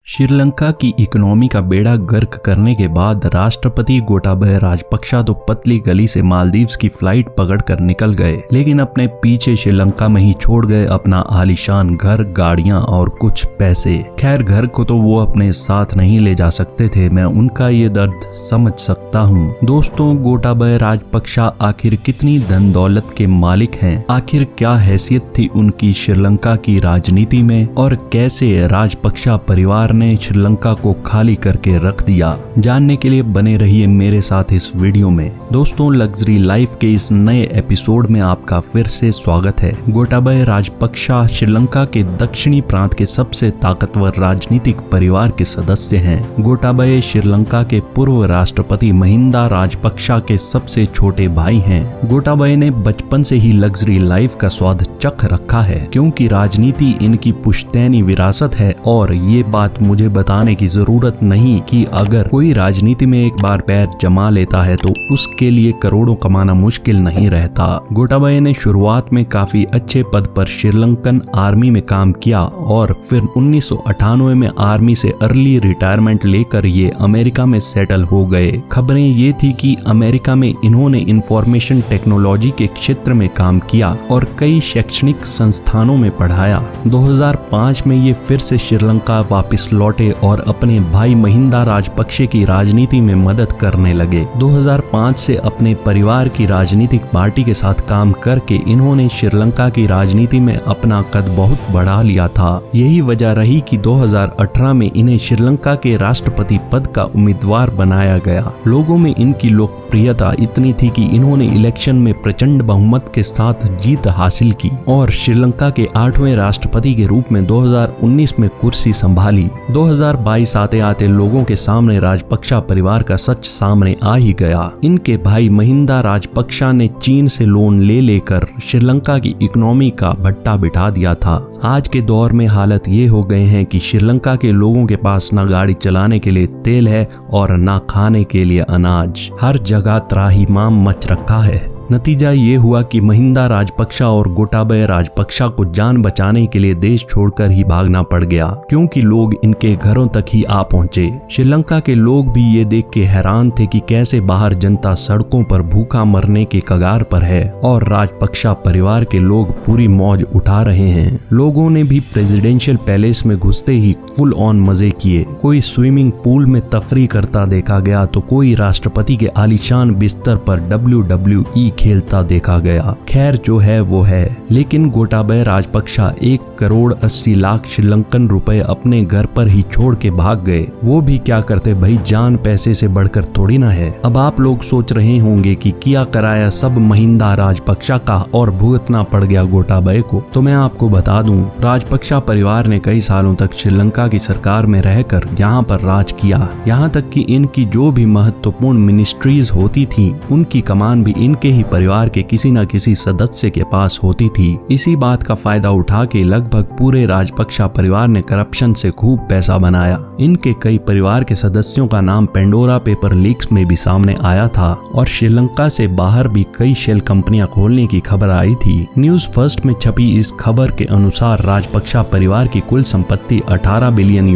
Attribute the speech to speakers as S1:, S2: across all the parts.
S1: श्रीलंका की इकोनॉमी का बेड़ा गर्क करने के बाद राष्ट्रपति गोटाबया राजपक्षा तो पतली गली से मालदीव्स की फ्लाइट पकड़कर निकल गए, लेकिन अपने पीछे श्रीलंका में ही छोड़ गए अपना आलीशान घर, गाड़ियां और कुछ पैसे। खैर, घर को तो वो अपने साथ नहीं ले जा सकते थे, मैं उनका ये दर्द समझ सकता हूँ। दोस्तों, गोटाबया राजपक्षा आखिर कितनी धन दौलत के मालिक हैं? आखिर क्या हैसियत थी उनकी श्रीलंका की राजनीति में और कैसे राजपक्षा परिवार ने श्रीलंका को खाली करके रख दिया? जानने के लिए बने रहिए मेरे साथ इस वीडियो में। दोस्तों, लग्जरी लाइफ के इस नए एपिसोड में आपका फिर से स्वागत है। गोटाबया राजपक्षा श्रीलंका के दक्षिणी प्रांत के सबसे ताकतवर राजनीतिक परिवार के सदस्य हैं। गोटाबया श्रीलंका के पूर्व राष्ट्रपति महिंदा राजपक्षा के सबसे छोटे भाई हैं। गोटाबया ने बचपन से ही लग्जरी लाइफ का स्वाद चख रखा है, क्योंकि राजनीति इनकी पुश्तैनी विरासत है। और ये बात मुझे बताने की जरूरत नहीं कि अगर कोई राजनीति में एक बार पैर जमा लेता है तो उसके लिए करोड़ों कमाना मुश्किल नहीं रहता। गोटाबया ने शुरुआत में काफी अच्छे पद पर श्रीलंकन आर्मी में काम किया और फिर 1998 में आर्मी से अर्ली रिटायरमेंट लेकर ये अमेरिका में सेटल हो गए। खबरें ये थी कि अमेरिका में इन्होंने इंफॉर्मेशन टेक्नोलॉजी के क्षेत्र में काम किया और कई शैक्षणिक संस्थानों में पढ़ाया। 2005 में ये फिर से श्रीलंका वापस लौटे और अपने भाई महिंदा राजपक्षे की राजनीति में मदद करने लगे। 2005 से अपने परिवार की राजनीतिक पार्टी के साथ काम करके इन्होंने श्रीलंका की राजनीति में अपना कद बहुत बढ़ा लिया था। यही वजह रही कि 2018 में इन्हें श्रीलंका के राष्ट्रपति पद का उम्मीदवार बनाया गया। लोगों में इनकी लोकप्रियता इतनी थी कि इन्होंने इलेक्शन में प्रचंड बहुमत के साथ जीत हासिल की और श्रीलंका के 8वें राष्ट्रपति के रूप में 2019 में कुर्सी संभाली। 2022 आते आते लोगों के सामने राजपक्षा परिवार का सच सामने आ ही गया। इनके भाई महिंदा राजपक्षा ने चीन से लोन ले लेकर श्रीलंका की इकोनॉमी का भट्टा बिठा दिया था। आज के दौर में हालत ये हो गए हैं कि श्रीलंका के लोगों के पास ना गाड़ी चलाने के लिए तेल है और ना खाने के लिए अनाज। हर जगह त्राहिमाम मच रखा है। नतीजा ये हुआ कि महिंदा राजपक्षा और गोटाबया राजपक्षा को जान बचाने के लिए देश छोड़कर ही भागना पड़ गया, क्योंकि लोग इनके घरों तक ही आ पहुंचे। श्रीलंका के लोग भी ये देख के हैरान थे कि कैसे बाहर जनता सड़कों पर भूखा मरने के कगार पर है और राजपक्षा परिवार के लोग पूरी मौज उठा रहे हैं। लोगों ने भी प्रेसिडेंशियल पैलेस में घुसते ही फुल ऑन मजे किए। कोई स्विमिंग पूल में तफरी करता देखा गया तो कोई राष्ट्रपति के आलीशान बिस्तर पर WWE खेलता देखा गया। खैर, जो है वो है, लेकिन गोटाबया राजपक्षा 1,80,00,000 श्रीलंकन रुपए अपने घर पर ही छोड़ के भाग गए। वो भी क्या करते भाई, जान पैसे से बढ़कर थोड़ी ना है। अब आप लोग सोच रहे होंगे कि किया कराया सब महिंदा राजपक्षा का और भुगतना पड़ गया गोटाबया को। तो मैं आपको बता दूं, राजपक्षा परिवार ने कई सालों तक श्रीलंका की सरकार में रहकर यहाँ पर राज किया। यहाँ तक कि इनकी जो भी महत्वपूर्ण मिनिस्ट्रीज होती थी उनकी कमान भी इनके ही परिवार के किसी न किसी सदस्य के पास होती थी। इसी बात का फायदा उठा के लगभग पूरे राजपक्षा परिवार ने करप्शन से खूब पैसा बनाया। इनके कई परिवार के सदस्यों का नाम पेंडोरा पेपर लीक्स में भी सामने आया था और श्रीलंका से बाहर भी कई शेल कंपनियां खोलने की खबर आई थी। न्यूज फर्स्ट में छपी इस खबर के अनुसार राजपक्षा परिवार की कुल संपत्ति $18 बिलियन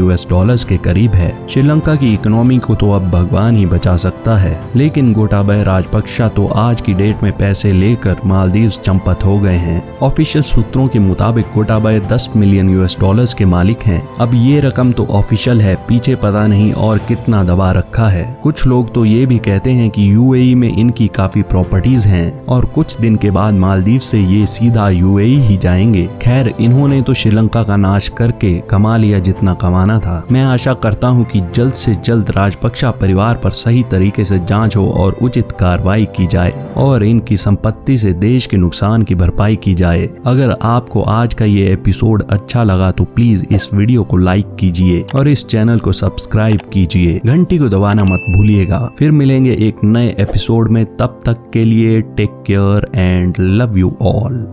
S1: के करीब है। श्रीलंका की इकोनॉमी को तो अब भगवान ही बचा सकता है, लेकिन गोटाबया राजपक्षा तो आज की डेट में पैसे लेकर मालदीव्स चंपत हो गए हैं। ऑफिशियल सूत्रों के मुताबिक गोटाबया $10 मिलियन के मालिक हैं। अब ये रकम तो ऑफिशियल है, पीछे पता नहीं और कितना दबा रखा है। कुछ लोग तो ये भी कहते हैं कि UAE में इनकी काफी प्रॉपर्टीज हैं और कुछ दिन के बाद मालदीव से ये सीधा UAE ही जाएंगे। खैर, इन्होंने तो श्रीलंका का नाश करके कमा लिया जितना कमाना था। मैं आशा करता हूँ कि जल्द से जल्द राजपक्षा परिवार पर सही तरीके से जांच हो और उचित कार्रवाई की जाए और इनकी संपत्ति से देश के नुकसान की भरपाई की जाए। अगर आपको आज का ये एपिसोड अच्छा लगा तो प्लीज इस वीडियो को लाइक कीजिए और इस चैनल को सब्सक्राइब कीजिए। घंटी को दबाना मत भूलिएगा। फिर मिलेंगे एक नए एपिसोड में, तब तक के लिए take care and love you all.